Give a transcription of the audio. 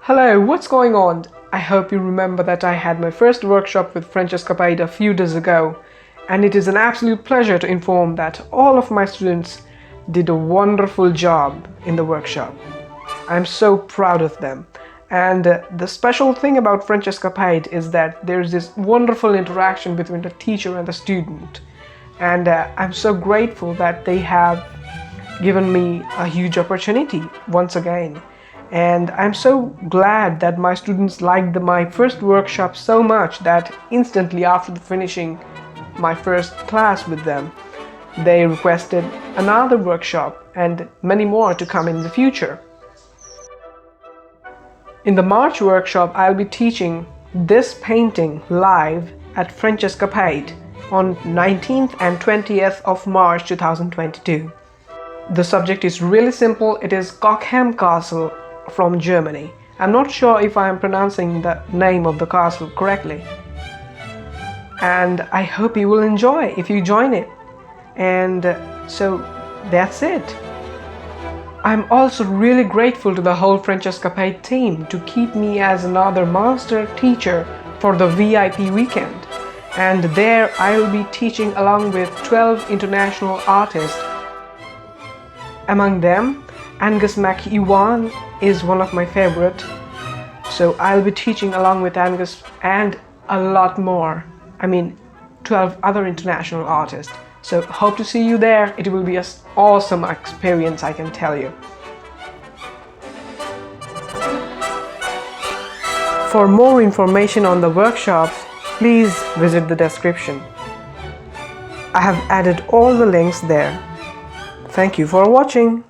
Hello, what's going on? I hope you remember that I had my first workshop with French Escapade a few days ago, and it is an absolute pleasure to inform that all of my students did a wonderful job in the workshop. I'm so proud of them. And the special thing about French Escapade is that there's this wonderful interaction between the teacher and the student. And I'm so grateful that they have given me a huge opportunity once again. And I'm so glad that my students liked my first workshop so much that instantly after finishing my first class with them, they requested another workshop and many more to come in the future. In the March workshop, I'll be teaching this painting live at French Escapade on 19th and 20th of March 2022. The subject is really simple. It is Cochem Castle from Germany. I'm not sure if I am pronouncing the name of the castle correctly. And I hope you will enjoy if you join it. And so that's it. I'm also really grateful to the whole French Escapade team to keep me as another master teacher for the VIP weekend. And there I will be teaching along with 12 international artists. Among them, Angus MacEwan is one of my favorite. So I'll be teaching along with Angus and a lot more. 12 other international artists. So hope to see you there. It will be an awesome experience, I can tell you. For more information on the workshops, please visit the description. I have added all the links there. Thank you for watching.